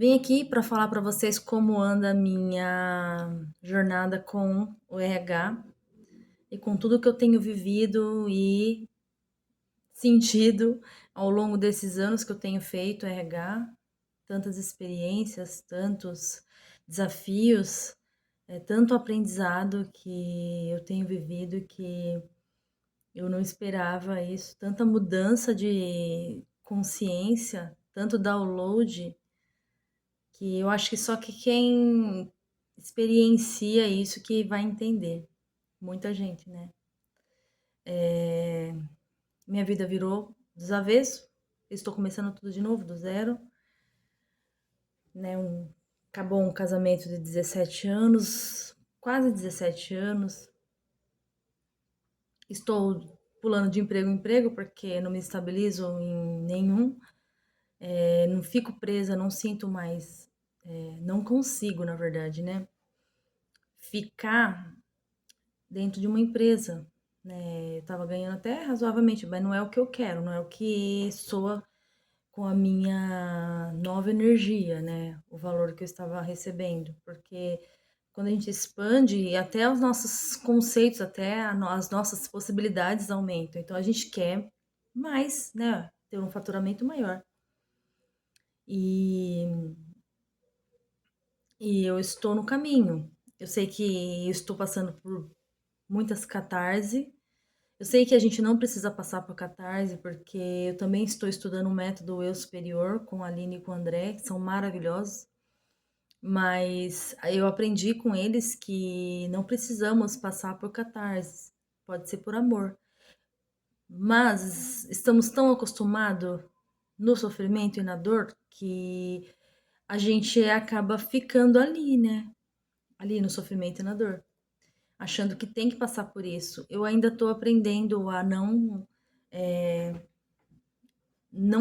Vim aqui para falar para vocês como anda a minha jornada com o RH e com tudo que eu tenho vivido e sentido ao longo desses anos que eu tenho feito RH, tantas experiências, tantos desafios, tanto aprendizado que eu tenho vivido que eu não esperava isso, tanta mudança de consciência, tanto download que eu acho que só que quem experiencia isso que vai entender. Muita gente, né? Minha vida virou dos avesso. Estou começando tudo de novo, do zero, né? Acabou um casamento de 17 anos, quase 17 anos. Estou pulando de emprego em emprego porque não me estabilizo em nenhum. Não fico presa, não sinto mais, não consigo, na verdade, né? Ficar dentro de uma empresa, né? Eu tava ganhando até razoavelmente, mas não é o que eu quero, não é o que soa com a minha nova energia, né? O valor que eu estava recebendo, porque quando a gente expande, até os nossos conceitos, até as nossas possibilidades aumentam. Então a gente quer mais, né? Ter um faturamento maior. E, e eu estou no caminho. Eu sei que eu estou passando por muitas catarse. Eu sei que a gente não precisa passar por catarse, porque eu também estou estudando o método Eu Superior com a Aline e com o André, que são maravilhosos, mas eu aprendi com eles que não precisamos passar por catarse, pode ser por amor. Mas estamos tão acostumados no sofrimento e na dor que a gente acaba ficando ali, né? Ali no sofrimento e na dor, achando que tem que passar por isso. Eu ainda estou aprendendo a não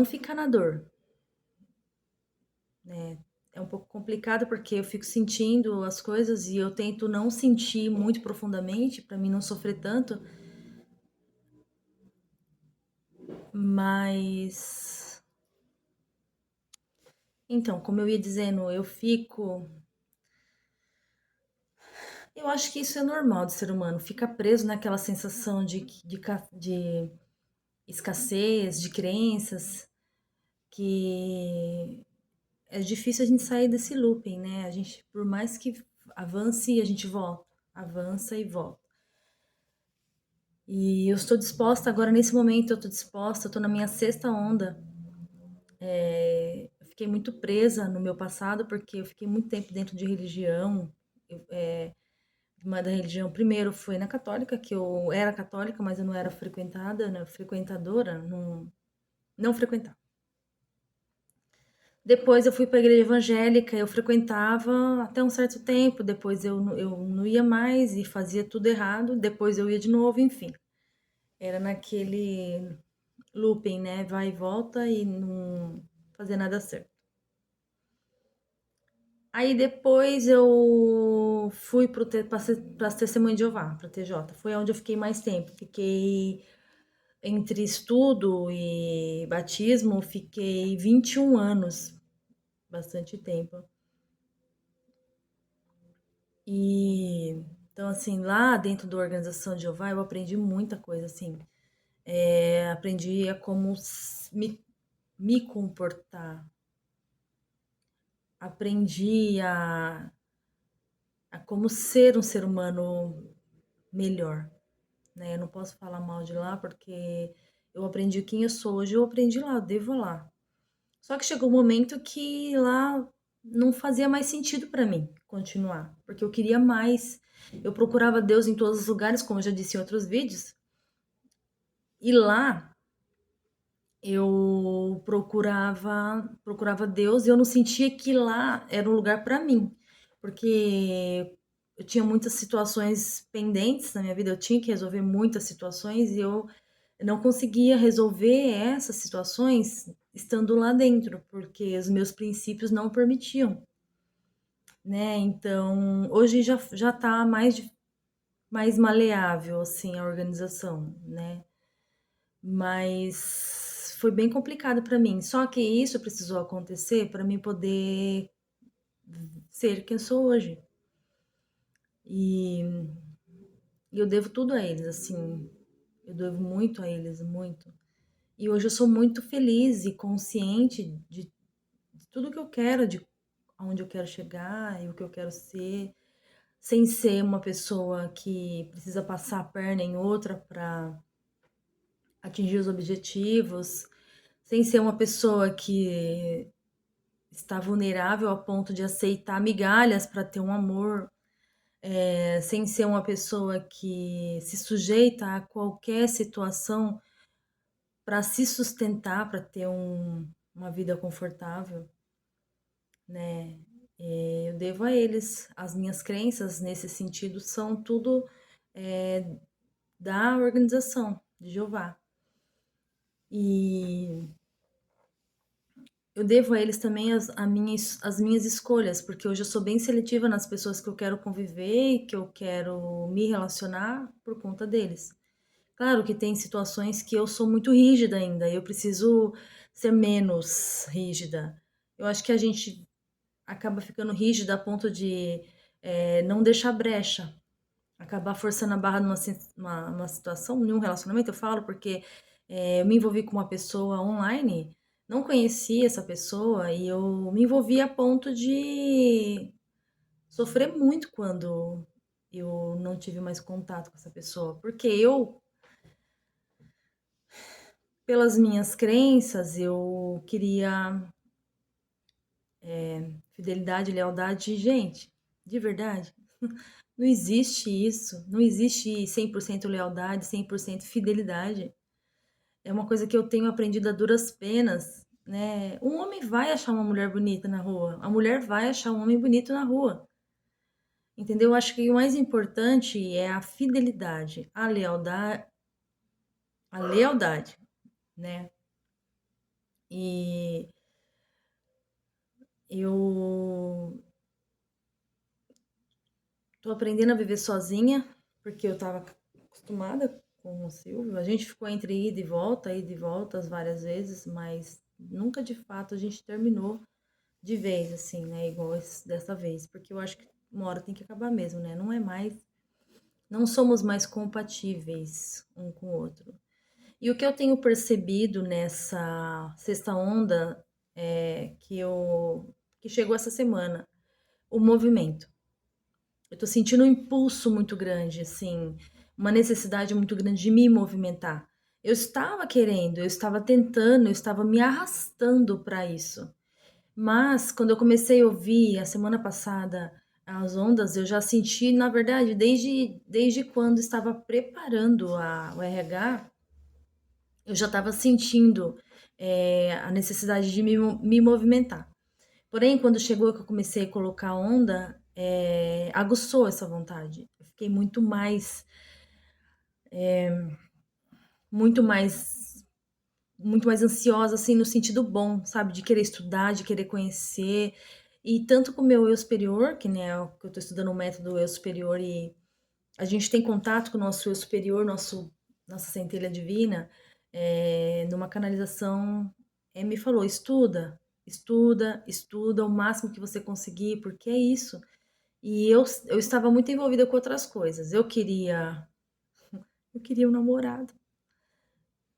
ficar na dor, né? É um pouco complicado porque eu fico sentindo as coisas e eu tento não sentir muito profundamente para mim não sofrer tanto, mas então, como eu ia dizendo, eu acho que isso é normal do ser humano, fica preso naquela sensação de escassez, de crenças, que é difícil a gente sair desse looping, né? A gente, por mais que avance, a gente volta, avança e volta. E eu estou disposta agora, nesse momento, eu estou disposta, eu estou na minha sexta onda. Eu fiquei muito presa no meu passado, porque eu fiquei muito tempo dentro de religião. Uma da religião, primeiro foi na católica, que eu era católica, mas eu não era frequentada, né, frequentadora, não frequentava. Depois eu fui para a igreja evangélica, eu frequentava até um certo tempo, depois eu não ia mais e fazia tudo errado, depois eu ia de novo, enfim. Era naquele looping, né? Vai e volta e não fazia nada certo. Aí depois eu fui para as Testemunhas de Jeová, para TJ. Foi onde eu fiquei mais tempo. Fiquei entre estudo e batismo, fiquei 21 anos, bastante tempo. E então, assim, lá dentro da organização de Jeová, eu aprendi muita coisa, assim. Aprendi a como me comportar. Aprendi a como ser um ser humano melhor, né? Eu não posso falar mal de lá porque eu aprendi quem eu sou hoje, eu aprendi lá, eu devo lá. Só que chegou um momento que lá não fazia mais sentido para mim continuar, porque eu queria mais. Eu procurava Deus em todos os lugares, como eu já disse em outros vídeos, e lá eu procurava Deus e eu não sentia que lá era um lugar para mim, porque eu tinha muitas situações pendentes na minha vida, eu tinha que resolver muitas situações e eu não conseguia resolver essas situações estando lá dentro, porque os meus princípios não permitiam, né? Então, hoje já tá mais maleável assim a organização, né? Mas foi bem complicado para mim. Só que isso precisou acontecer para mim poder ser quem eu sou hoje. E eu devo tudo a eles, assim. Eu devo muito a eles, muito. E hoje eu sou muito feliz e consciente de tudo que eu quero, de aonde eu quero chegar e o que eu quero ser, sem ser uma pessoa que precisa passar a perna em outra para atingir os objetivos, sem ser uma pessoa que está vulnerável a ponto de aceitar migalhas para ter um amor, sem ser uma pessoa que se sujeita a qualquer situação para se sustentar, para ter uma vida confortável, né? Eu devo a eles. As minhas crenças nesse sentido são tudo é, da organização de Jeová. E eu devo a eles também as minhas escolhas, porque hoje eu sou bem seletiva nas pessoas que eu quero conviver e que eu quero me relacionar por conta deles. Claro que tem situações que eu sou muito rígida ainda, eu preciso ser menos rígida. Eu acho que a gente acaba ficando rígida a ponto de não deixar brecha, acabar forçando a barra numa situação, num relacionamento, eu falo, porque eu me envolvi com uma pessoa online, não conhecia essa pessoa e eu me envolvi a ponto de sofrer muito quando eu não tive mais contato com essa pessoa, porque eu, pelas minhas crenças, eu queria fidelidade, lealdade, gente, de verdade. Não existe isso, não existe 100% lealdade, 100% fidelidade. É uma coisa que eu tenho aprendido a duras penas, né? Um homem vai achar uma mulher bonita na rua, a mulher vai achar um homem bonito na rua. Entendeu? Eu acho que o mais importante é a fidelidade, a lealdade, né? E eu tô aprendendo a viver sozinha, porque eu tava acostumada com o Silvio. A gente ficou entre ida e voltas várias vezes, mas nunca de fato a gente terminou de vez, assim, né? Igual dessa vez, porque eu acho que uma hora tem que acabar mesmo, né? Não é mais, não somos mais compatíveis um com o outro. E o que eu tenho percebido nessa sexta onda é que chegou essa semana, o movimento. Eu tô sentindo um impulso muito grande, assim, uma necessidade muito grande de me movimentar. Eu estava querendo, eu estava tentando, eu estava me arrastando para isso. Mas quando eu comecei a ouvir a semana passada as ondas, eu já senti, na verdade, desde quando estava preparando o RH, eu já estava sentindo a necessidade de me movimentar. Porém, quando chegou que eu comecei a colocar onda, aguçou essa vontade. Eu fiquei muito mais, muito mais ansiosa, assim, no sentido bom, sabe? De querer estudar, de querer conhecer. E tanto com o meu eu superior, que né, que eu estou estudando o método eu superior e a gente tem contato com o nosso eu superior, nossa centelha divina, numa canalização, me falou, estuda, estuda, estuda o máximo que você conseguir, porque é isso. E eu estava muito envolvida com outras coisas. Eu queria um namorado.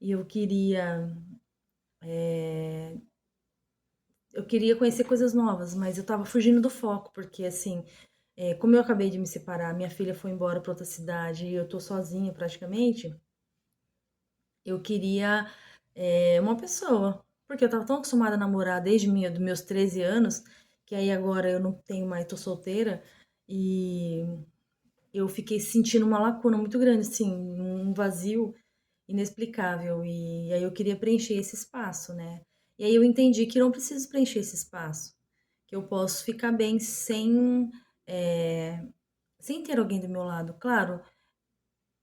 E eu queria conhecer coisas novas, mas eu estava fugindo do foco, porque assim, como eu acabei de me separar, minha filha foi embora para outra cidade e eu tô sozinha praticamente, eu queria uma pessoa, porque eu estava tão acostumada a namorar desde dos meus 13 anos, que aí agora eu não tenho mais, tô solteira, e eu fiquei sentindo uma lacuna muito grande, assim, um vazio inexplicável. E aí eu queria preencher esse espaço, né? E aí eu entendi que eu não preciso preencher esse espaço, que eu posso ficar bem é, sem ter alguém do meu lado. Claro,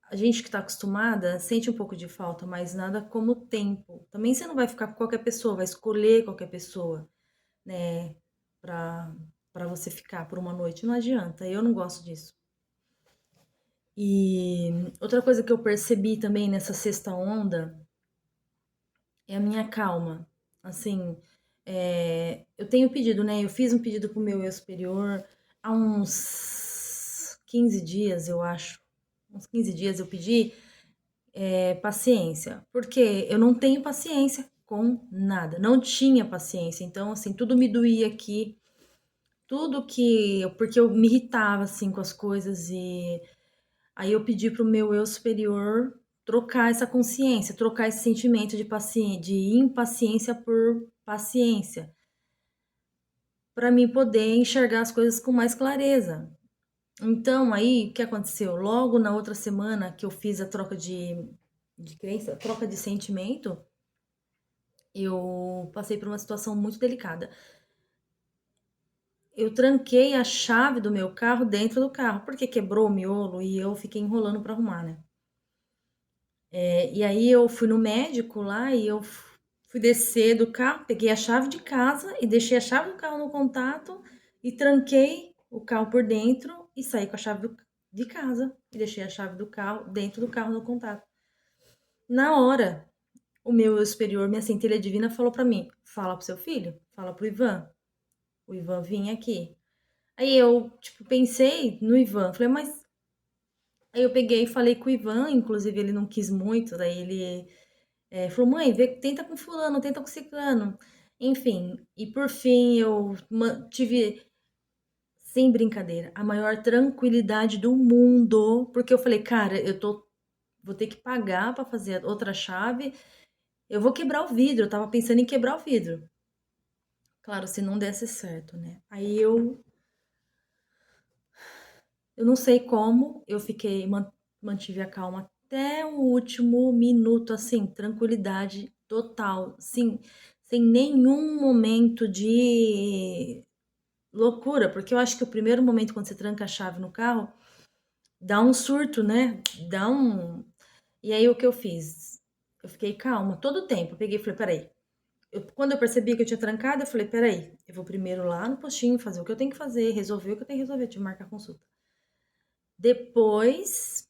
a gente que está acostumada sente um pouco de falta, mas nada como o tempo. Também você não vai ficar com qualquer pessoa, vai escolher qualquer pessoa, né? Pra, pra você ficar por uma noite. Não adianta, eu não gosto disso. E outra coisa que eu percebi também nessa sexta onda é a minha calma. Assim, eu tenho pedido, né? Eu fiz um pedido pro meu eu superior há uns 15 dias, eu acho. Uns 15 dias eu pedi paciência, porque eu não tenho paciência com nada, não tinha paciência. Então, assim, tudo me doía aqui, tudo que. Porque eu me irritava, assim, com as coisas e aí eu pedi pro meu eu superior trocar essa consciência, trocar esse sentimento de impaciência por paciência, para mim poder enxergar as coisas com mais clareza. Então, aí, o que aconteceu? Logo na outra semana que eu fiz a troca de crença, troca de sentimento, eu passei por uma situação muito delicada. Eu tranquei a chave do meu carro dentro do carro, porque quebrou o miolo e eu fiquei enrolando para arrumar, né? E aí eu fui no médico lá e eu fui descer do carro, peguei a chave de casa e deixei a chave do carro no contato e tranquei o carro por dentro e saí com a chave de casa e deixei a chave do carro dentro do carro no contato. Na hora, o meu superior, minha centelha divina, falou pra mim: fala pro seu filho, fala pro Ivan. O Ivan vinha aqui. Aí eu, tipo, pensei no Ivan, falei, mas. Aí eu peguei e falei com o Ivan, inclusive ele não quis muito, daí ele falou, mãe, tenta com fulano, tenta com ciclano. Enfim, e por fim eu tive, sem brincadeira, a maior tranquilidade do mundo, porque eu falei, cara, vou ter que pagar para fazer outra chave, eu vou quebrar o vidro, eu tava pensando em quebrar o vidro. Claro, se não desse certo, né? Aí eu não sei como, eu fiquei, mantive a calma até o último minuto, assim, tranquilidade total, sem nenhum momento de loucura, porque eu acho que o primeiro momento quando você tranca a chave no carro, dá um surto, né? Dá um. E aí o que eu fiz? Eu fiquei calma todo o tempo. Eu peguei e falei, peraí. Quando eu percebi que eu tinha trancado, eu falei, peraí, eu vou primeiro lá no postinho fazer o que eu tenho que fazer, resolver o que eu tenho que resolver, te marcar consulta. Depois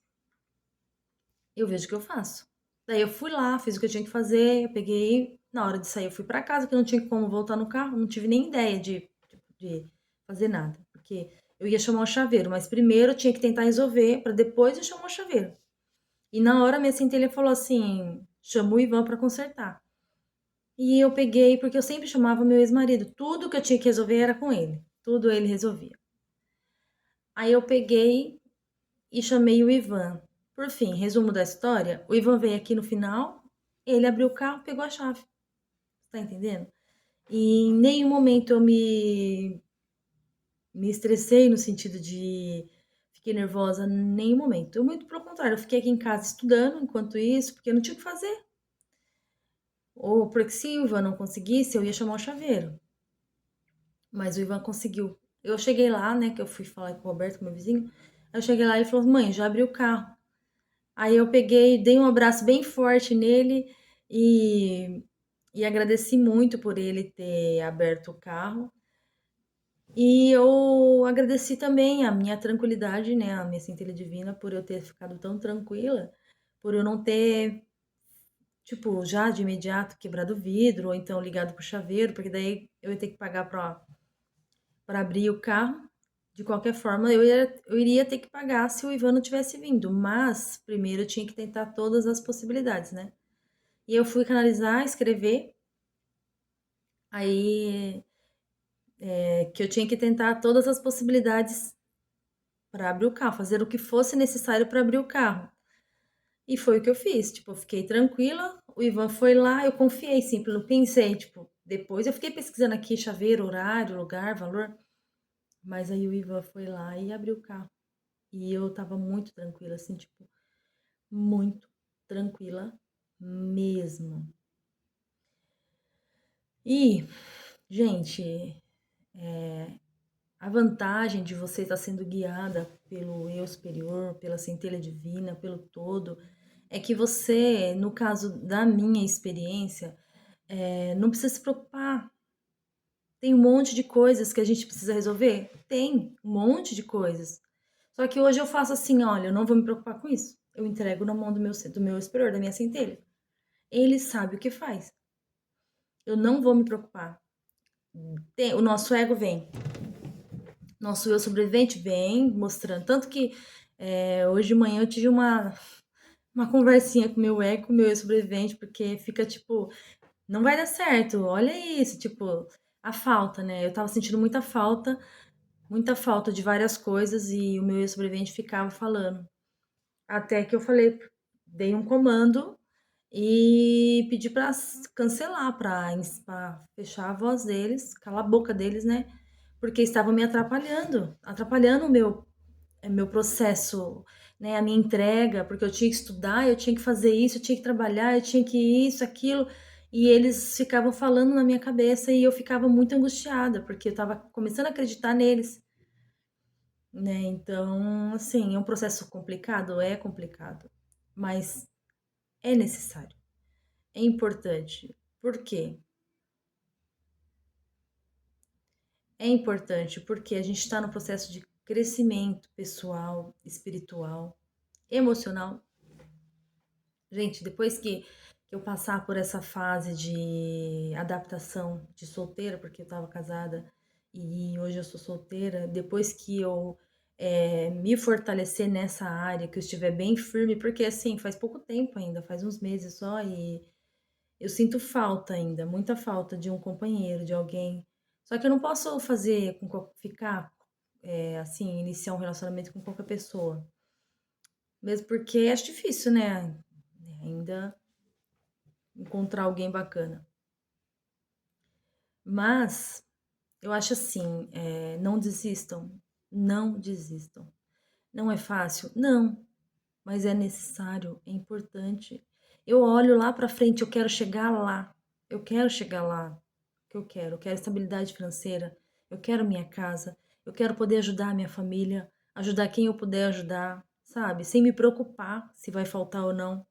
eu vejo o que eu faço. Daí eu fui lá, fiz o que eu tinha que fazer, eu peguei, na hora de sair eu fui para casa, que eu não tinha como voltar no carro, não tive nem ideia de fazer nada, porque eu ia chamar o chaveiro, mas primeiro eu tinha que tentar resolver para depois eu chamar o chaveiro. E na hora minha centelha falou assim: "Chama o Ivan para consertar". E eu peguei, porque eu sempre chamava meu ex-marido, tudo que eu tinha que resolver era com ele, tudo ele resolvia. Aí eu peguei e chamei o Ivan. Por fim, resumo da história: o Ivan veio aqui no final, ele abriu o carro, pegou a chave. Tá entendendo? E em nenhum momento eu me estressei no sentido de fiquei nervosa, em nenhum momento. Eu, muito pelo contrário, eu fiquei aqui em casa estudando enquanto isso, porque eu não tinha o que fazer. Ou porque se o Ivan não conseguisse, eu ia chamar o chaveiro. Mas o Ivan conseguiu. Eu cheguei lá, né, que eu fui falar com o Roberto, meu vizinho. Aí eu cheguei lá e ele falou: mãe, já abri o carro. Aí eu peguei, dei um abraço bem forte nele e, e agradeci muito por ele ter aberto o carro. E eu agradeci também a minha tranquilidade, né, a minha centelha divina, por eu ter ficado tão tranquila, por eu não ter, tipo, já de imediato quebrado o vidro, ou então ligado pro chaveiro, porque daí eu ia ter que pagar para abrir o carro. De qualquer forma, eu iria ter que pagar se o Ivan não tivesse vindo, mas primeiro eu tinha que tentar todas as possibilidades, né? E eu fui canalizar, escrever, aí que eu tinha que tentar todas as possibilidades para abrir o carro, fazer o que fosse necessário para abrir o carro. E foi o que eu fiz, tipo, eu fiquei tranquila, o Ivan foi lá, eu confiei, simples, não pensei, tipo, depois eu fiquei pesquisando aqui chaveiro, horário, lugar, valor, mas aí o Ivan foi lá e abriu o carro. E eu tava muito tranquila, assim, tipo, muito tranquila mesmo. E, gente, a vantagem de você estar sendo guiada pelo eu superior, pela centelha divina, pelo todo, é que você, no caso da minha experiência, não precisa se preocupar. Tem um monte de coisas que a gente precisa resolver? Tem, um monte de coisas. Só que hoje eu faço assim, olha, eu não vou me preocupar com isso. Eu entrego na mão do meu superior, da minha centelha. Ele sabe o que faz. Eu não vou me preocupar. O nosso ego vem. Nosso eu sobrevivente vem mostrando. Tanto que hoje de manhã eu tive uma conversinha com o meu ego, com o meu eu sobrevivente, porque fica tipo, não vai dar certo, olha isso, tipo, a falta, né? Eu tava sentindo muita falta de várias coisas e o meu eu sobrevivente ficava falando. Até que eu falei, dei um comando e pedi pra cancelar, pra fechar a voz deles, calar a boca deles, né? Porque estavam me atrapalhando meu processo, né? A minha entrega, porque eu tinha que estudar, eu tinha que fazer isso, eu tinha que trabalhar, eu tinha que isso, aquilo. E eles ficavam falando na minha cabeça e eu ficava muito angustiada, porque eu tava começando a acreditar neles, né? Então, assim, é um processo complicado, é complicado, mas é necessário, é importante. Por quê? É importante porque a gente está no processo de crescimento pessoal, espiritual, emocional. Gente, depois que eu passar por essa fase de adaptação de solteira, porque eu estava casada e hoje eu sou solteira, depois que eu me fortalecer nessa área, que eu estiver bem firme, porque assim, faz pouco tempo ainda, faz uns meses só, e eu sinto falta ainda, muita falta de um companheiro, de alguém. Só que eu não posso ficar assim, iniciar um relacionamento com qualquer pessoa. Mesmo porque acho difícil, né? Ainda encontrar alguém bacana. Mas eu acho assim, não desistam, não desistam. Não é fácil? Não, mas é necessário, é importante. Eu olho lá para frente, eu quero chegar lá. Eu quero chegar lá. Que eu quero estabilidade financeira, eu quero minha casa, eu quero poder ajudar a minha família, ajudar quem eu puder ajudar, sabe? Sem me preocupar se vai faltar ou não.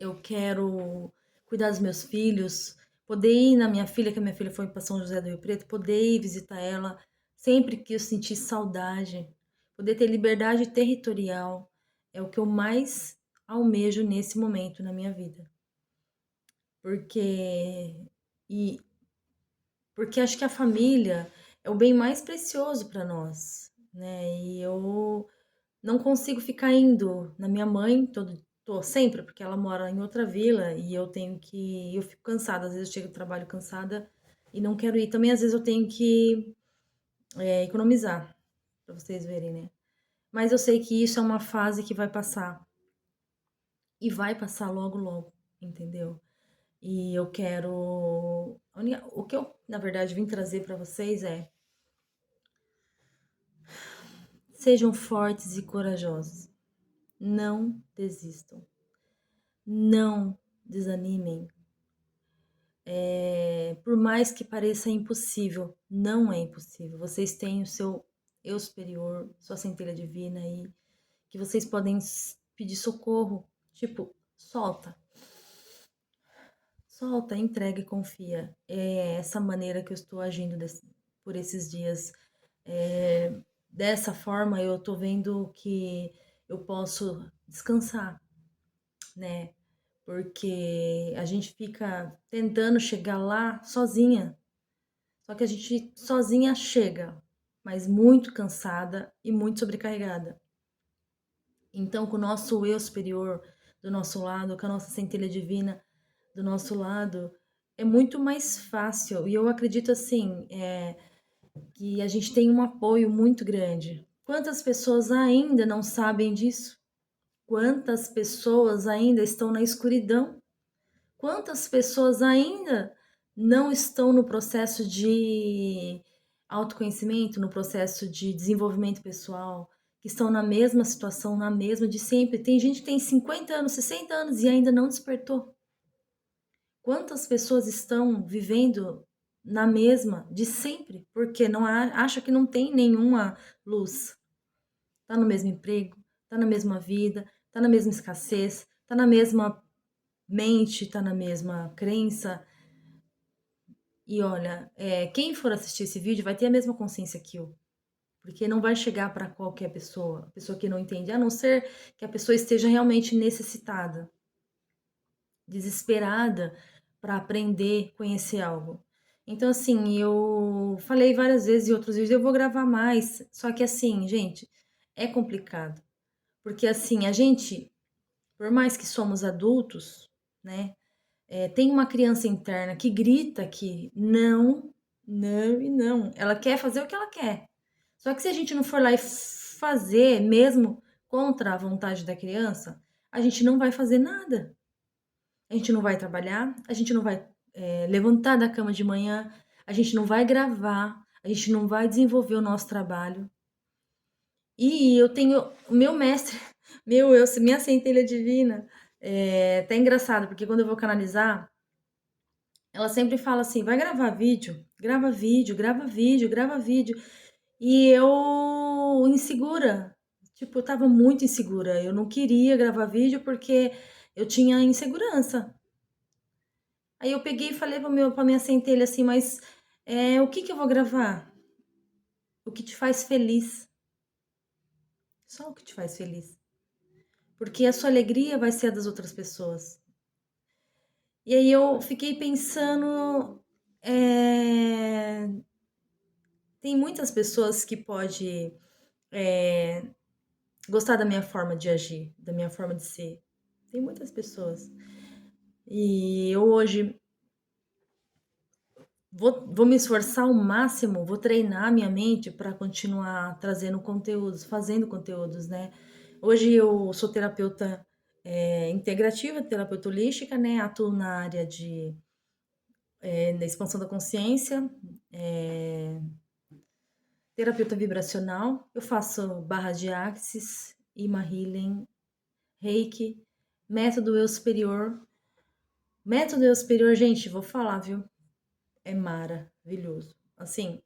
Eu quero cuidar dos meus filhos, poder ir na minha filha, que a minha filha foi para São José do Rio Preto, poder ir visitar ela sempre que eu sentir saudade, poder ter liberdade territorial, é o que eu mais almejo nesse momento na minha vida. Porque e porque acho que a família é o bem mais precioso para nós, né? E eu não consigo ficar indo na minha mãe tô sempre, porque ela mora em outra vila e eu fico cansada, às vezes eu chego do trabalho cansada e não quero ir. Também às vezes eu tenho que economizar, para vocês verem, né? Mas eu sei que isso é uma fase que vai passar e vai passar logo logo, entendeu? E eu quero o que eu, na verdade, vim trazer para vocês é: sejam fortes e corajosos. Não desistam. Não desanimem. Por mais que pareça impossível, não é impossível. Vocês têm o seu eu superior, sua centelha divina aí, que vocês podem pedir socorro. Tipo, solta. Solta, entrega e confia. É essa maneira que eu estou agindo por esses dias. Dessa forma, eu tô vendo que eu posso descansar, né? Porque a gente fica tentando chegar lá sozinha. Só que a gente sozinha chega, mas muito cansada e muito sobrecarregada. Então, com o nosso eu superior do nosso lado, com a nossa centelha divina do nosso lado, é muito mais fácil. E eu acredito assim, que a gente tem um apoio muito grande. Quantas pessoas ainda não sabem disso? Quantas pessoas ainda estão na escuridão? Quantas pessoas ainda não estão no processo de autoconhecimento, no processo de desenvolvimento pessoal, que estão na mesma situação, na mesma de sempre? Tem gente que tem 50 anos, 60 anos e ainda não despertou. Quantas pessoas estão vivendo na mesma de sempre, porque não acha que não tem nenhuma luz? Tá no mesmo emprego, tá na mesma vida, tá na mesma escassez, tá na mesma mente, tá na mesma crença. E olha, quem for assistir esse vídeo vai ter a mesma consciência que eu, porque não vai chegar para qualquer pessoa, pessoa que não entende, a não ser que a pessoa esteja realmente necessitada, desesperada, para aprender, conhecer algo. Então, assim, eu falei várias vezes em outros vídeos, eu vou gravar mais. Só que assim, gente, é complicado. Porque assim, a gente, por mais que somos adultos, né? Tem uma criança interna que grita que não, não e não. Ela quer fazer o que ela quer. Só que se a gente não for lá e fazer, mesmo contra a vontade da criança, a gente não vai fazer nada. A gente não vai trabalhar, a gente não vai levantar da cama de manhã, a gente não vai gravar, a gente não vai desenvolver o nosso trabalho. E eu tenho o meu mestre, minha centelha divina, tá engraçado, porque quando eu vou canalizar, ela sempre fala assim: vai gravar vídeo, grava vídeo, grava vídeo, grava vídeo. E eu insegura, tipo, eu tava muito insegura. Eu não queria gravar vídeo porque eu tinha insegurança. Aí eu peguei e falei pra minha centelha assim: mas o que que eu vou gravar? O que te faz feliz. Só o que te faz feliz. Porque a sua alegria vai ser a das outras pessoas. E aí eu fiquei pensando, é, tem muitas pessoas que pode gostar da minha forma de agir, da minha forma de ser. Tem muitas pessoas. E eu hoje vou me esforçar ao máximo, vou treinar minha mente para continuar trazendo conteúdos, fazendo conteúdos, né? Hoje eu sou terapeuta integrativa, terapeuta holística, né? Atuo na área da expansão da consciência, é, terapeuta vibracional. Eu faço barra de axis, Ima Healing, Reiki, método eu superior. Método eu superior, gente, vou falar, viu? É maravilhoso. Assim,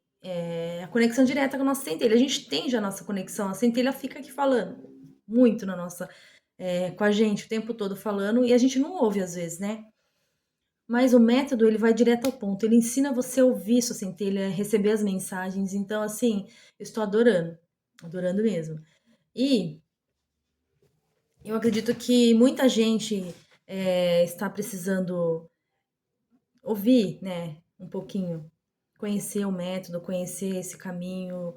a conexão direta com a nossa centelha. A gente tem já a nossa conexão, a centelha fica aqui falando muito na nossa, com a gente o tempo todo falando e a gente não ouve às vezes, né? Mas o método, ele vai direto ao ponto. Ele ensina você a ouvir sua centelha, receber as mensagens. Então, assim, eu estou adorando. Adorando mesmo. E eu acredito que muita gente está precisando ouvir, né, um pouquinho, conhecer o método, conhecer esse caminho,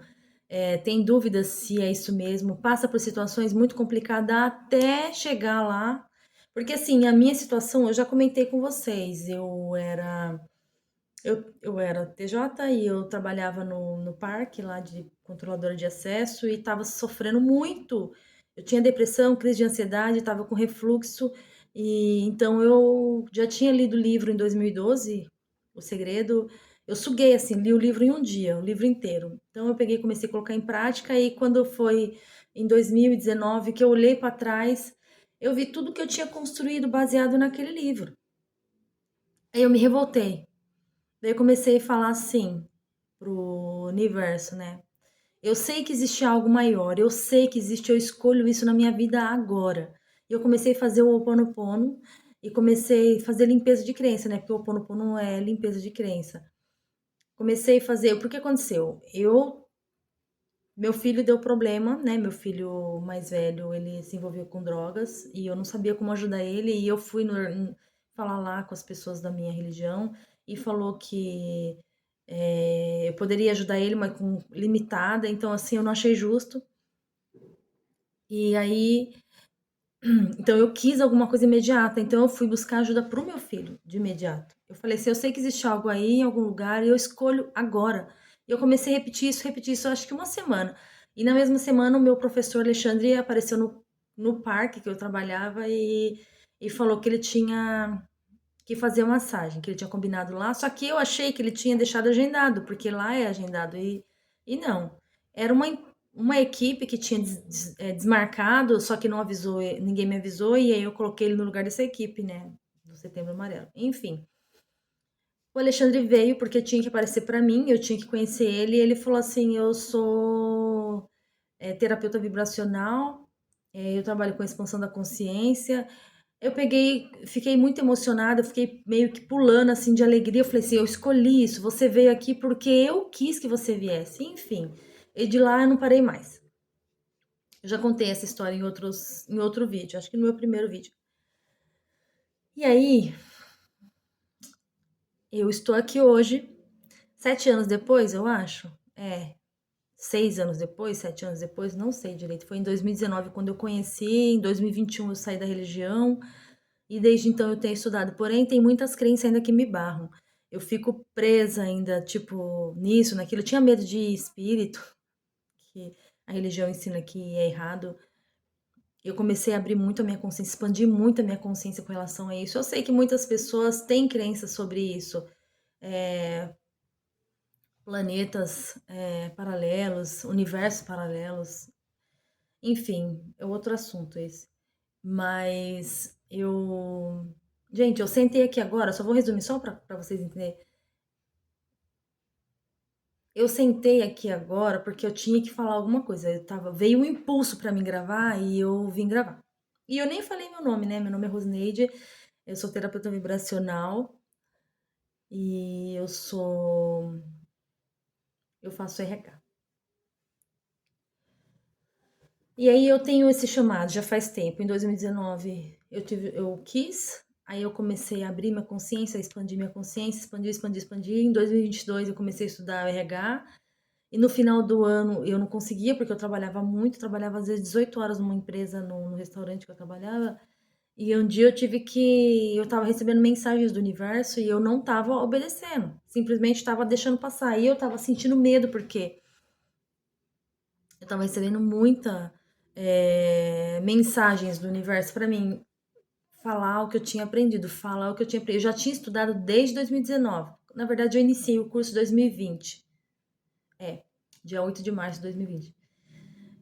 tem dúvidas se é isso mesmo, passa por situações muito complicadas até chegar lá. Porque assim, a minha situação, eu já comentei com vocês, eu era TJ e eu trabalhava no parque lá de controladora de acesso e estava sofrendo muito. Eu tinha depressão, crise de ansiedade, estava com refluxo e então eu já tinha lido o livro em 2012, O Segredo. Eu suguei assim, li o livro em um dia, o livro inteiro. Então eu peguei, e comecei a colocar em prática e quando foi em 2019 que eu olhei para trás, eu vi tudo que eu tinha construído baseado naquele livro. Aí eu me revoltei. Daí eu comecei a falar assim pro universo, né? Eu sei que existe algo maior, eu sei que existe, eu escolho isso na minha vida agora. E eu comecei a fazer o Ho Oponopono e comecei a fazer limpeza de crença, né? Porque o Ho Oponopono é limpeza de crença. Comecei a fazer, o que aconteceu? Meu filho deu problema, né? Meu filho mais velho, ele se envolveu com drogas e eu não sabia como ajudar ele e eu fui falar lá com as pessoas da minha religião e falou que eu poderia ajudar ele, mas com limitada, então assim, eu não achei justo. E aí, então eu quis alguma coisa imediata, então eu fui buscar ajuda pro meu filho de imediato. Eu falei assim, eu sei que existe algo aí em algum lugar e eu escolho agora. E eu comecei a repetir isso, acho que uma semana. E na mesma semana o meu professor Alexandre apareceu no parque que eu trabalhava e falou que ele tinha que fazer massagem, que ele tinha combinado lá, só que eu achei que ele tinha deixado agendado, porque lá é agendado, e não. Era uma equipe que tinha desmarcado, só que não avisou, ninguém me avisou, e aí eu coloquei ele no lugar dessa equipe, né, do Setembro Amarelo. Enfim, o Alexandre veio porque tinha que aparecer para mim, eu tinha que conhecer ele, e ele falou assim, eu sou terapeuta vibracional, eu trabalho com expansão da consciência, eu peguei, fiquei muito emocionada, eu fiquei meio que pulando assim de alegria. Eu falei assim: eu escolhi isso, você veio aqui porque eu quis que você viesse. Enfim, e de lá eu não parei mais. Eu já contei essa história em outro vídeo, acho que no meu primeiro vídeo. E aí, Eu estou aqui hoje, 7 anos depois, eu acho. 6 anos depois, 7 anos depois, não sei direito. Foi em 2019 quando eu conheci, em 2021 eu saí da religião e desde então eu tenho estudado. Porém, tem muitas crenças ainda que me barram. Eu fico presa ainda, tipo, nisso, naquilo. Eu tinha medo de espírito, que a religião ensina que é errado. Eu comecei a abrir muito a minha consciência, expandir muito a minha consciência com relação a isso. Eu sei que muitas pessoas têm crenças sobre isso. É, planetas paralelos, universos paralelos, enfim, é outro assunto esse. Mas eu. Gente, eu sentei aqui agora, só vou resumir só para vocês entenderem. Eu sentei aqui agora porque eu tinha que falar alguma coisa. Veio um impulso para mim gravar e eu vim gravar. E eu nem falei meu nome, né? Meu nome é Rosneide, eu sou terapeuta vibracional e eu faço RH. E aí eu tenho esse chamado já faz tempo. Em 2019 eu quis, aí eu comecei a abrir minha consciência, a expandir minha consciência, expandir. Em 2022 eu comecei a estudar o RH. E no final do ano eu não conseguia, porque eu trabalhava muito, trabalhava às vezes 18 horas numa empresa, no restaurante que eu trabalhava. E um dia eu tava recebendo mensagens do universo e eu não tava obedecendo. Simplesmente tava deixando passar. E eu tava sentindo medo, porque eu tava recebendo muita mensagens do universo para mim falar o que eu tinha aprendido, falar o que eu tinha aprendido. Eu já tinha estudado desde 2019. Na verdade, eu iniciei o curso em 2020. Dia 8 de março de 2020.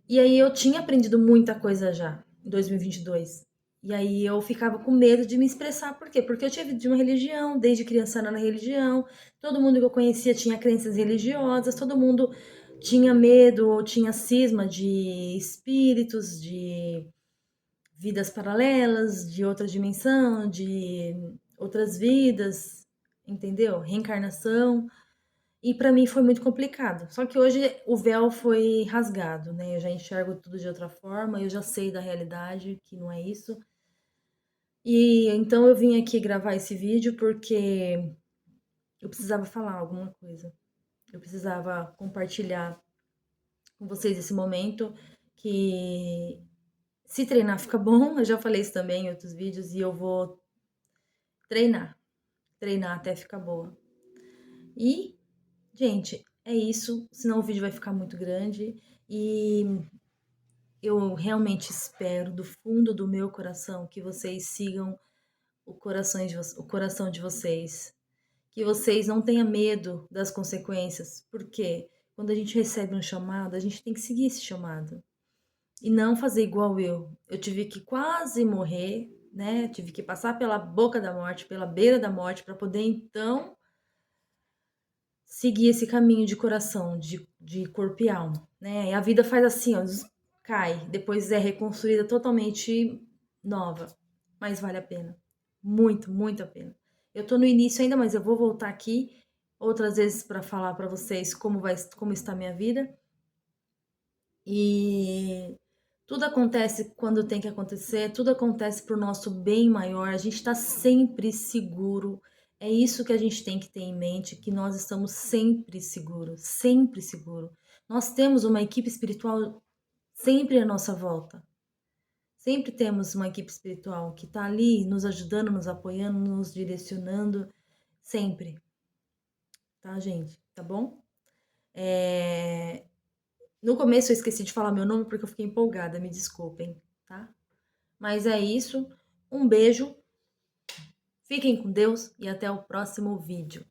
E aí eu tinha aprendido muita coisa já em 2022. E aí eu ficava com medo de me expressar. Por quê? Porque eu tinha vindo de uma religião, desde criança era na religião, todo mundo que eu conhecia tinha crenças religiosas, todo mundo tinha medo ou tinha cisma de espíritos, de vidas paralelas, de outra dimensão, de outras vidas, entendeu? Reencarnação. E para mim foi muito complicado. Só que hoje o véu foi rasgado, né? Eu já enxergo tudo de outra forma, eu já sei da realidade que não é isso. E então eu vim aqui gravar esse vídeo porque eu precisava falar alguma coisa. Eu precisava compartilhar com vocês esse momento que se treinar fica bom. Eu já falei isso também em outros vídeos e eu vou treinar, treinar até ficar boa. E, gente, é isso, senão o vídeo vai ficar muito grande e eu realmente espero do fundo do meu coração que vocês sigam o coração de vocês, que vocês não tenham medo das consequências, porque quando a gente recebe um chamado, a gente tem que seguir esse chamado e não fazer igual eu. Eu tive que quase morrer, né? Tive que passar pela boca da morte, pela beira da morte, para poder então seguir esse caminho de coração, de corpo e alma, né? E a vida faz assim, ó, cai, depois é reconstruída totalmente nova, mas vale a pena, muito, muito a pena. Eu tô no início ainda, mas eu vou voltar aqui outras vezes para falar para vocês como está a minha vida. E tudo acontece quando tem que acontecer, tudo acontece para o nosso bem maior, a gente está sempre seguro. É isso que a gente tem que ter em mente, que nós estamos sempre seguros, sempre seguro. Nós temos uma equipe espiritual sempre à nossa volta. Sempre temos uma equipe espiritual que está ali nos ajudando, nos apoiando, nos direcionando, sempre. Tá, gente? Tá bom? No começo eu esqueci de falar meu nome porque eu fiquei empolgada, me desculpem, tá? Mas é isso. Um beijo, fiquem com Deus e até o próximo vídeo.